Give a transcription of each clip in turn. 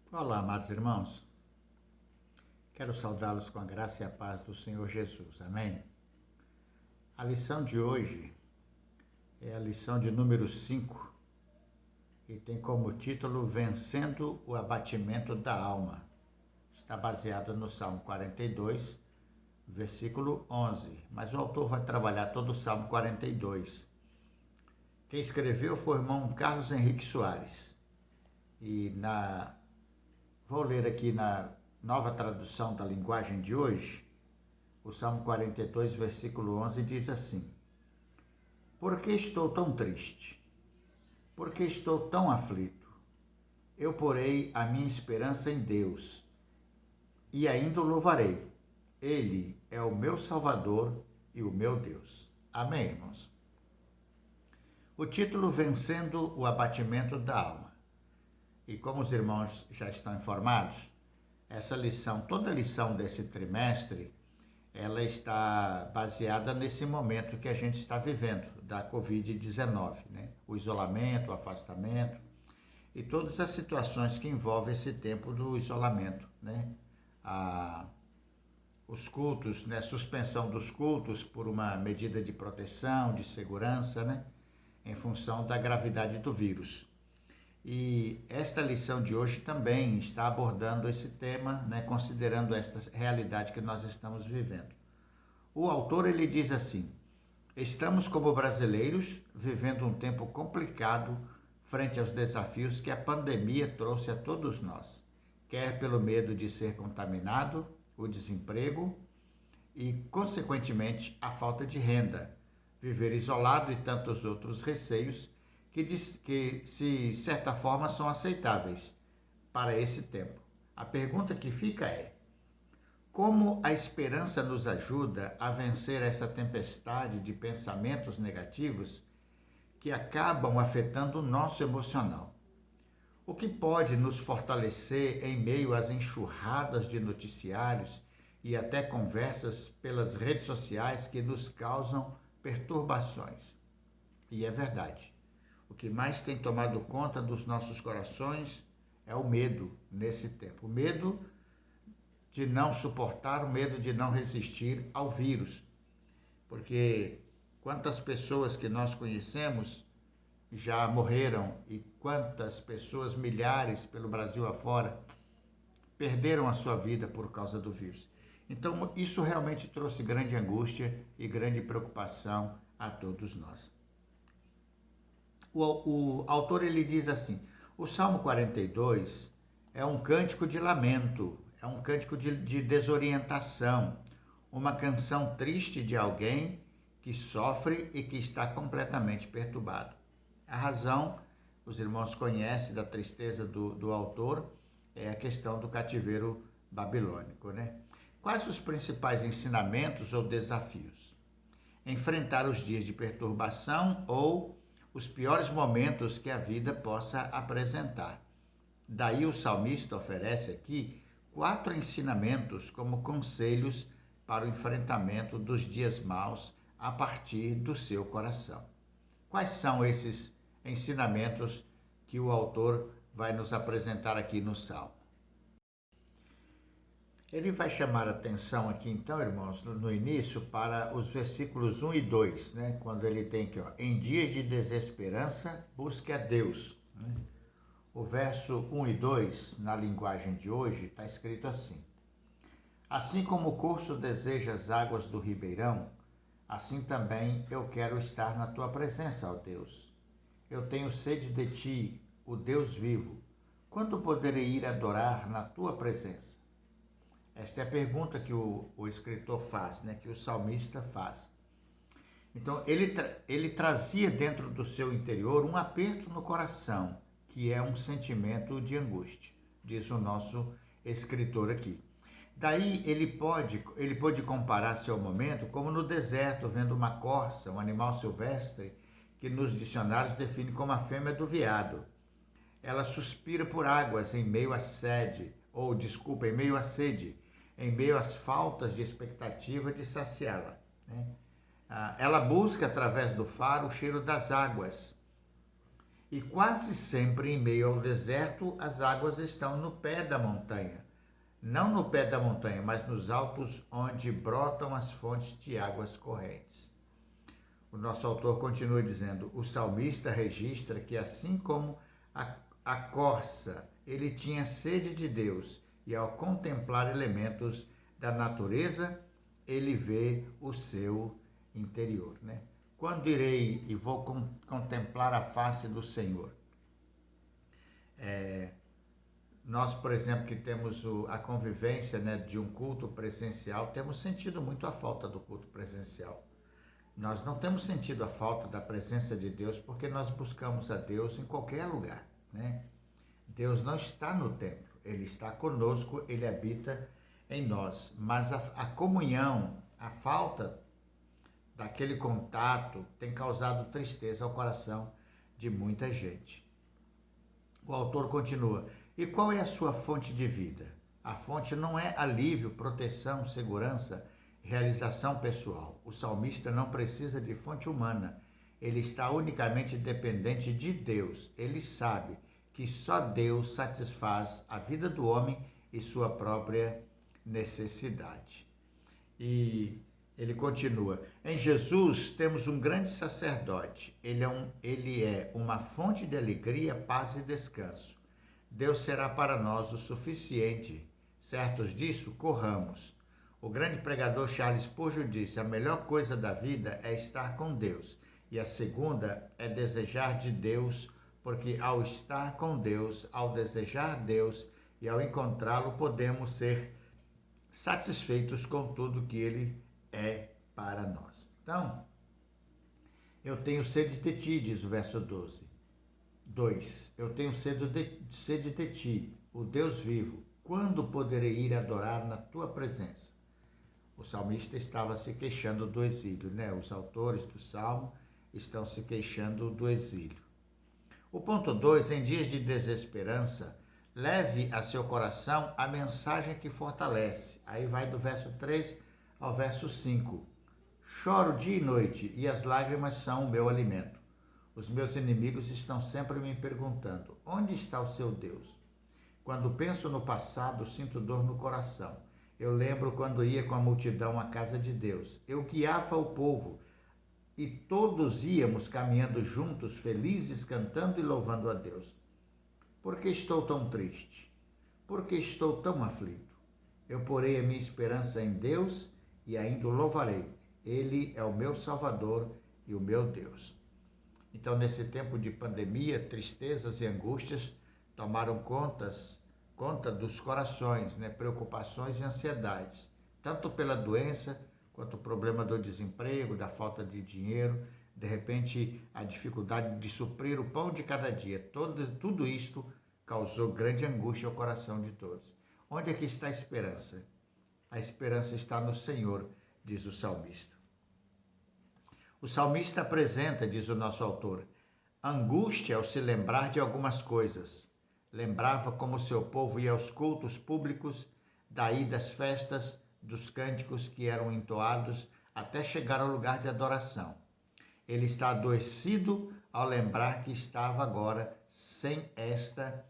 Olá, amados irmãos. Quero saudá-los com a graça e a paz do Senhor Jesus. Amém? A lição de hoje é a lição de número 5 e tem como título Vencendo o Abatimento da Alma. Está baseada no Salmo 42, versículo 11. Mas o autor vai trabalhar todo o Salmo 42. Quem escreveu foi o irmão Carlos Henrique Soares. Vou ler aqui na nova tradução da linguagem de hoje, o Salmo 42, versículo 11, diz assim: Por que estou tão triste? Por que estou tão aflito? Eu porei a minha esperança em Deus e ainda o louvarei. Ele é o meu Salvador e o meu Deus. Amém, irmãos? O título Vencendo o Abatimento da Alma. E como os irmãos já estão informados, essa lição, toda a lição desse trimestre, ela está baseada nesse momento que a gente está vivendo, da Covid-19, né? O isolamento, o afastamento e todas as situações que envolvem esse tempo do isolamento, né? Os cultos, né? Suspensão dos cultos por uma medida de proteção, de segurança, né? Em função da gravidade do vírus. E esta lição de hoje também está abordando esse tema, né, considerando esta realidade que nós estamos vivendo. O autor ele diz assim: estamos como brasileiros vivendo um tempo complicado frente aos desafios que a pandemia trouxe a todos nós, quer pelo medo de ser contaminado, o desemprego e, consequentemente, a falta de renda, viver isolado e tantos outros receios que, de certa forma, são aceitáveis para esse tempo. A pergunta que fica é: como a esperança nos ajuda a vencer essa tempestade de pensamentos negativos que acabam afetando o nosso emocional? O que pode nos fortalecer em meio às enxurradas de noticiários e até conversas pelas redes sociais que nos causam perturbações? E é verdade. O que mais tem tomado conta dos nossos corações é o medo nesse tempo. O medo de não suportar, o medo de não resistir ao vírus. Porque quantas pessoas que nós conhecemos já morreram e quantas pessoas, milhares pelo Brasil afora, perderam a sua vida por causa do vírus. Então, isso realmente trouxe grande angústia e grande preocupação a todos nós. O autor ele diz assim: o Salmo 42 é um cântico de lamento, é um cântico de desorientação, uma canção triste de alguém que sofre e que está completamente perturbado. A razão, os irmãos conhecem da tristeza do autor, é a questão do cativeiro babilônico, né? Quais os principais ensinamentos ou desafios? Enfrentar os dias de perturbação ou os piores momentos que a vida possa apresentar. Daí o salmista oferece aqui 4 ensinamentos como conselhos para o enfrentamento dos dias maus a partir do seu coração. Quais são esses ensinamentos que o autor vai nos apresentar aqui no Salmo? Ele vai chamar a atenção aqui, então, irmãos, no início, para os versículos 1 e 2, né? Quando ele tem aqui, em dias de desesperança, busque a Deus. Né? O verso 1 e 2, na linguagem de hoje, está escrito assim: assim como o curso deseja as águas do ribeirão, assim também eu quero estar na tua presença, ó Deus. Eu tenho sede de ti, o Deus vivo. Quando poderei ir adorar na tua presença? Esta é a pergunta que o escritor faz, né? Que o salmista faz. Então, ele trazia dentro do seu interior um aperto no coração, que é um sentimento de angústia, diz o nosso escritor aqui. Daí ele pode comparar seu momento como no deserto, vendo uma corça, um animal silvestre, que nos dicionários define como a fêmea do veado. Ela suspira por águas em meio à sede, em meio à sede, em meio às faltas de expectativa de saciá-la. Né? Ela busca, através do faro, o cheiro das águas E quase sempre, em meio ao deserto, as águas estão no pé da montanha. Não no pé da montanha, mas nos altos onde brotam as fontes de águas correntes. O nosso autor continua dizendo: o salmista registra que, assim como a corça, ele tinha sede de Deus, e ao contemplar elementos da natureza, ele vê o seu interior, né? Quando irei e vou contemplar a face do Senhor? Nós, por exemplo, que temos a convivência, né, de um culto presencial, temos sentido muito a falta do culto presencial. Nós não temos sentido a falta da presença de Deus porque nós buscamos a Deus em qualquer lugar, né? Deus não está no templo, Ele está conosco, Ele habita em nós. Mas a comunhão, a falta daquele contato tem causado tristeza ao coração de muita gente. O autor continua: e qual é a sua fonte de vida? A fonte não é alívio, proteção, segurança, realização pessoal. O salmista não precisa de fonte humana. Ele está unicamente dependente de Deus. Ele sabe que só Deus satisfaz a vida do homem e sua própria necessidade. E ele continua: em Jesus temos um grande sacerdote. Ele é uma fonte de alegria, paz e descanso. Deus será para nós o suficiente. Certos disso, corramos. O grande pregador Charles Spurgeon disse: a melhor coisa da vida é estar com Deus. E a segunda é desejar de Deus, porque ao estar com Deus, ao desejar Deus e ao encontrá-lo, podemos ser satisfeitos com tudo que Ele é para nós. Então, eu tenho sede de ti, diz o verso 12. 2. Eu tenho sede de ti, o Deus vivo. Quando poderei ir adorar na tua presença? O salmista estava se queixando do exílio, né? Os autores do salmo estão se queixando do exílio. O ponto 2, em dias de desesperança, leve a seu coração a mensagem que fortalece. Aí vai do verso 3 ao verso 5. Choro dia e noite, e as lágrimas são o meu alimento. Os meus inimigos estão sempre me perguntando: onde está o seu Deus? Quando penso no passado, sinto dor no coração. Eu lembro quando ia com a multidão à casa de Deus. Eu guiava o povo e todos íamos caminhando juntos, felizes, cantando e louvando a Deus. Por que estou tão triste? Por que estou tão aflito? Eu porei a minha esperança em Deus e ainda o louvarei. Ele é o meu Salvador e o meu Deus. Então, nesse tempo de pandemia, tristezas e angústias tomaram conta dos corações, né? Preocupações e ansiedades, tanto pela doença, quanto o problema do desemprego, da falta de dinheiro, de repente a dificuldade de suprir o pão de cada dia. Tudo isto causou grande angústia ao coração de todos. Onde é que está a esperança? A esperança está no Senhor, diz o salmista. O salmista apresenta, diz o nosso autor, angústia ao se lembrar de algumas coisas. Lembrava como seu povo ia aos cultos públicos, daí das festas, dos cânticos que eram entoados até chegar ao lugar de adoração. Ele está adoecido ao lembrar que estava agora sem esta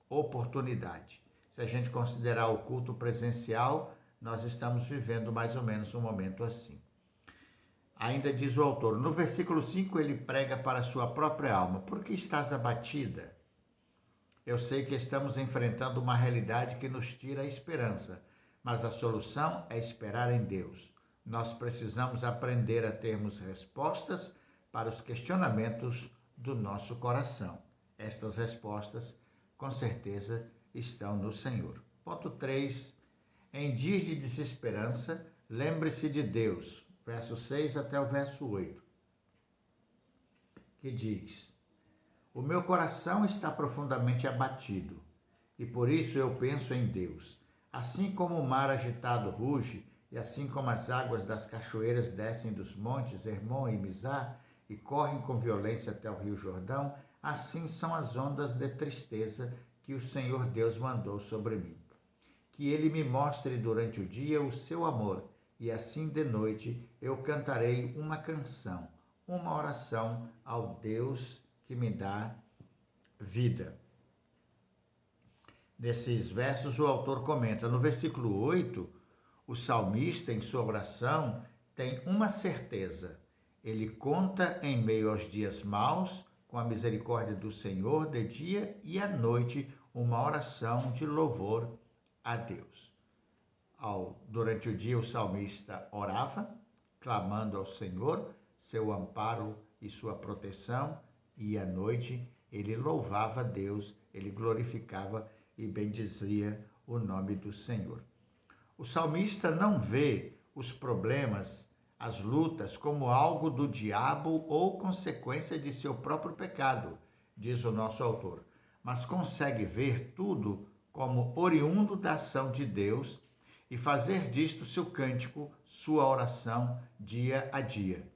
oportunidade. Se a gente considerar o culto presencial, nós estamos vivendo mais ou menos um momento assim. Ainda diz o autor, no versículo 5 ele prega para a sua própria alma: por que estás abatida? Eu sei que estamos enfrentando uma realidade que nos tira a esperança, mas a solução é esperar em Deus. Nós precisamos aprender a termos respostas para os questionamentos do nosso coração. Estas respostas, com certeza, estão no Senhor. Ponto 3. Em dias de desesperança, lembre-se de Deus. Verso 6 até o verso 8. Que diz: o meu coração está profundamente abatido, e por isso eu penso em Deus. Assim como o mar agitado ruge, e assim como as águas das cachoeiras descem dos montes Hermon e Mizar e correm com violência até o rio Jordão, assim são as ondas de tristeza que o Senhor Deus mandou sobre mim. Que Ele me mostre durante o dia o seu amor, e assim de noite eu cantarei uma canção, uma oração ao Deus que me dá vida. Nesses versos, o autor comenta, no versículo 8, o salmista, em sua oração, tem uma certeza. Ele conta em meio aos dias maus, com a misericórdia do Senhor, de dia e à noite, uma oração de louvor a Deus. Durante o dia, o salmista orava, clamando ao Senhor seu amparo e sua proteção, e à noite ele louvava a Deus, ele glorificava e bendizia o nome do Senhor. O salmista não vê os problemas, as lutas, como algo do diabo ou consequência de seu próprio pecado, diz o nosso autor, mas consegue ver tudo como oriundo da ação de Deus e fazer disto seu cântico, sua oração dia a dia.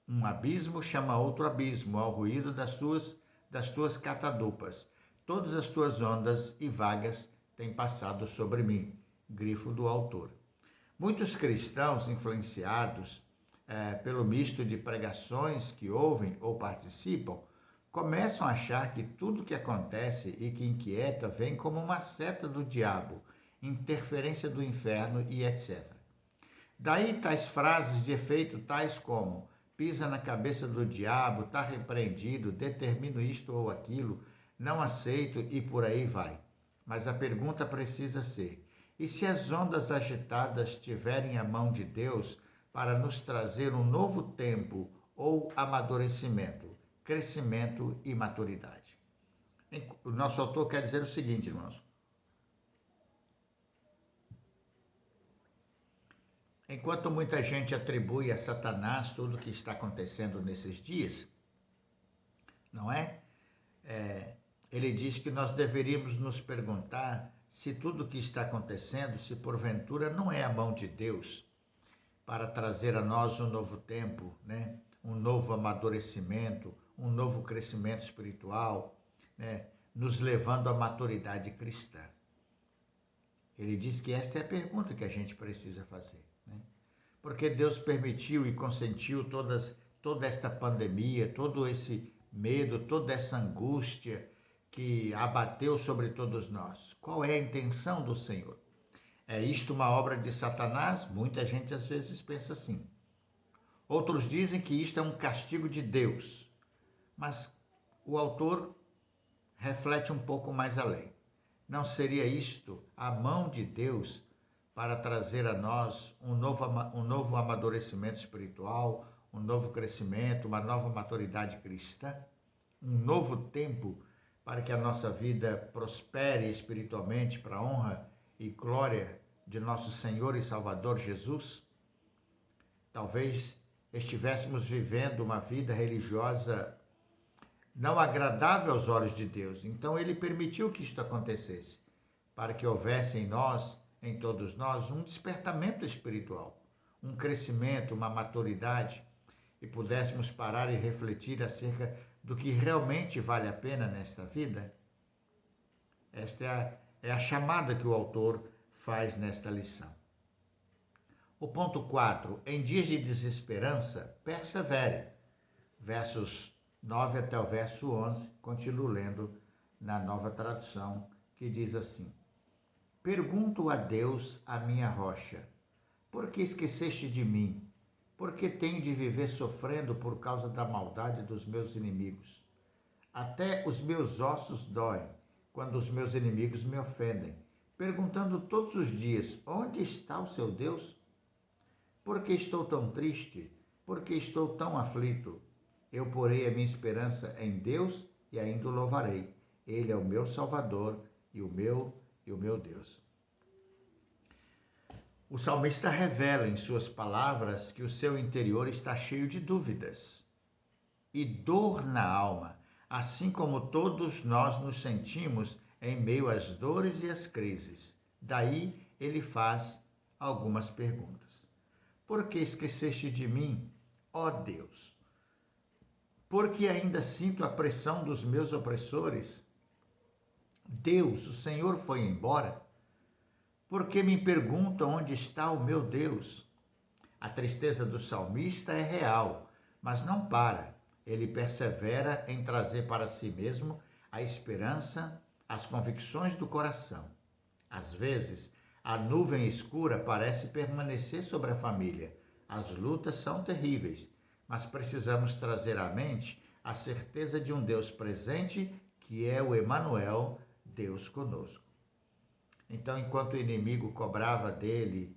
Um abismo chama outro abismo ao ruído das tuas catadupas. Todas as tuas ondas e vagas têm passado sobre mim. Grifo do autor. Muitos cristãos influenciados pelo misto de pregações que ouvem ou participam, começam a achar que tudo que acontece e que inquieta vem como uma seta do diabo, interferência do inferno e etc. Daí tais frases de efeito tais como pisa na cabeça do diabo, está repreendido, determino isto ou aquilo, não aceito e por aí vai. Mas a pergunta precisa ser, e se as ondas agitadas tiverem a mão de Deus para nos trazer um novo tempo ou amadurecimento, crescimento e maturidade? O nosso autor quer dizer o seguinte, irmãos. Enquanto muita gente atribui a Satanás tudo o que está acontecendo nesses dias, não é? Ele diz que nós deveríamos nos perguntar se tudo o que está acontecendo, se porventura não é a mão de Deus para trazer a nós um novo tempo, né? Um novo amadurecimento, um novo crescimento espiritual, né? Nos levando à maturidade cristã. Ele diz que esta é a pergunta que a gente precisa fazer. Porque Deus permitiu e consentiu toda esta pandemia, todo esse medo, toda essa angústia que abateu sobre todos nós. Qual é a intenção do Senhor? É isto uma obra de Satanás? Muita gente às vezes pensa assim. Outros dizem que isto é um castigo de Deus. Mas o autor reflete um pouco mais além. Não seria isto a mão de Deus para trazer a nós um novo amadurecimento espiritual, um novo crescimento, uma nova maturidade cristã, um novo tempo para que a nossa vida prospere espiritualmente para a honra e glória de nosso Senhor e Salvador Jesus? Talvez estivéssemos vivendo uma vida religiosa não agradável aos olhos de Deus. Então ele permitiu que isto acontecesse, para que houvesse em todos nós, um despertamento espiritual, um crescimento, uma maturidade, e pudéssemos parar e refletir acerca do que realmente vale a pena nesta vida. Esta é a chamada que o autor faz nesta lição. O ponto 4, em dias de desesperança, persevere. Versos 9 até o verso 11, continuo lendo na Nova Tradução, que diz assim: Pergunto a Deus, a minha rocha, por que esqueceste de mim? Por que tenho de viver sofrendo por causa da maldade dos meus inimigos? Até os meus ossos doem quando os meus inimigos me ofendem, perguntando todos os dias, onde está o seu Deus? Por que estou tão triste? Por que estou tão aflito? Eu porei a minha esperança em Deus e ainda o louvarei. Ele é o meu Salvador e o meu Deus. O salmista revela em suas palavras que o seu interior está cheio de dúvidas e dor na alma, assim como todos nós nos sentimos em meio às dores e às crises. Daí ele faz algumas perguntas. Por que esqueceste de mim, ó Deus? Por que ainda sinto a pressão dos meus opressores? Deus, o Senhor foi embora? Por que me perguntam onde está o meu Deus? A tristeza do salmista é real, mas não para. Ele persevera em trazer para si mesmo a esperança, as convicções do coração. Às vezes, a nuvem escura parece permanecer sobre a família. As lutas são terríveis, mas precisamos trazer à mente a certeza de um Deus presente, que é o Emanuel, Deus conosco. Então, enquanto o inimigo cobrava dele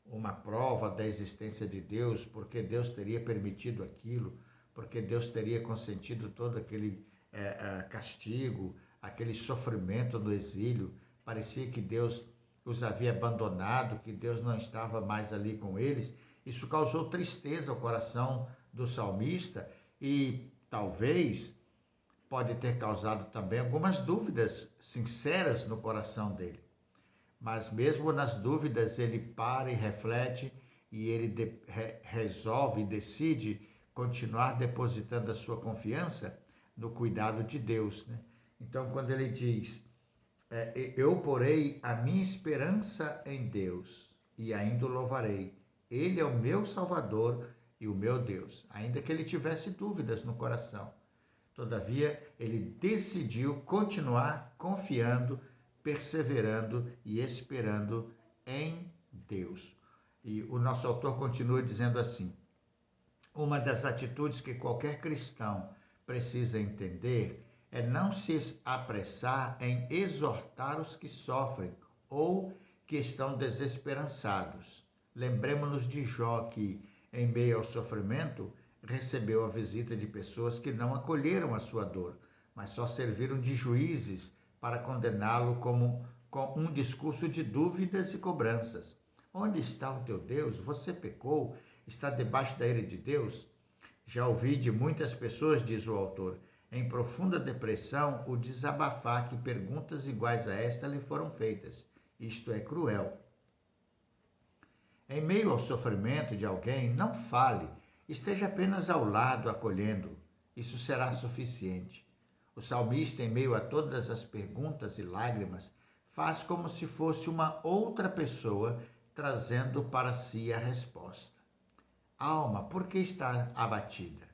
uma prova da existência de Deus, porque Deus teria permitido aquilo, porque Deus teria consentido todo aquele castigo, aquele sofrimento no exílio, parecia que Deus os havia abandonado, que Deus não estava mais ali com eles. Isso causou tristeza ao coração do salmista e talvez pode ter causado também algumas dúvidas sinceras no coração dele. Mas mesmo nas dúvidas, ele para e reflete e ele resolve e decide continuar depositando a sua confiança no cuidado de Deus, né? Então, quando ele diz, eu porei a minha esperança em Deus e ainda o louvarei. Ele é o meu Salvador e o meu Deus. Ainda que ele tivesse dúvidas no coração. Todavia, ele decidiu continuar confiando, perseverando e esperando em Deus. E o nosso autor continua dizendo assim: uma das atitudes que qualquer cristão precisa entender é não se apressar em exortar os que sofrem ou que estão desesperançados. Lembremos-nos de Jó, que, em meio ao sofrimento, recebeu a visita de pessoas que não acolheram a sua dor, mas só serviram de juízes para condená-lo com um discurso de dúvidas e cobranças. Onde está o teu Deus? Você pecou? Está debaixo da ira de Deus? Já ouvi de muitas pessoas, diz o autor, em profunda depressão, o desabafar que perguntas iguais a esta lhe foram feitas. Isto é cruel. Em meio ao sofrimento de alguém, não fale, esteja apenas ao lado, acolhendo. Isso será suficiente. O salmista, em meio a todas as perguntas e lágrimas, faz como se fosse uma outra pessoa trazendo para si a resposta. Alma, por que está abatida?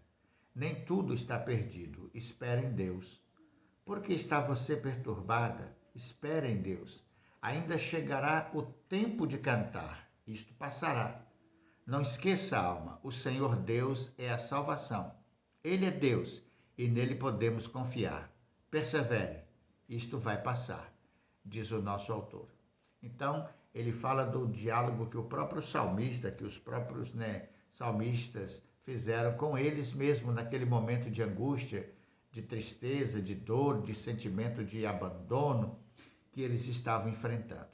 Nem tudo está perdido. Espere em Deus. Por que está você perturbada? Espere em Deus. Ainda chegará o tempo de cantar. Isto passará. Não esqueça, alma, o Senhor Deus é a salvação. Ele é Deus e nele podemos confiar. Persevere. Isto vai passar, diz o nosso autor. Então, ele fala do diálogo que o próprio salmista, que os próprios salmistas fizeram com eles mesmos naquele momento de angústia, de tristeza, de dor, de sentimento de abandono que eles estavam enfrentando.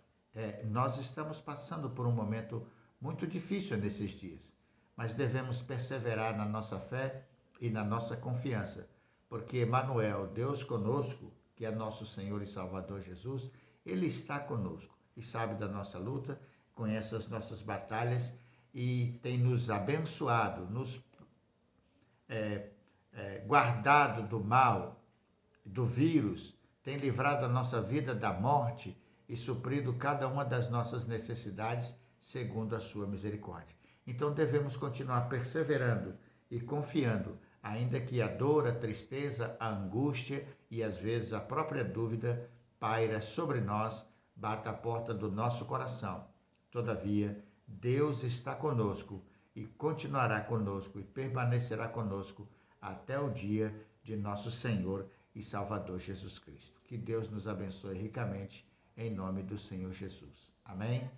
Nós estamos passando por um momento muito difícil nesses dias, mas devemos perseverar na nossa fé e na nossa confiança, porque Emanuel, Deus conosco, que é nosso Senhor e Salvador Jesus, Ele está conosco e sabe da nossa luta, conhece as nossas batalhas e tem nos abençoado, nos guardado do mal, do vírus, tem livrado a nossa vida da morte e suprido cada uma das nossas necessidades segundo a sua misericórdia. Então devemos continuar perseverando e confiando, ainda que a dor, a tristeza, a angústia e às vezes a própria dúvida paira sobre nós, bata a porta do nosso coração. Todavia, Deus está conosco e continuará conosco e permanecerá conosco até o dia de nosso Senhor e Salvador Jesus Cristo. Que Deus nos abençoe ricamente em nome do Senhor Jesus. Amém?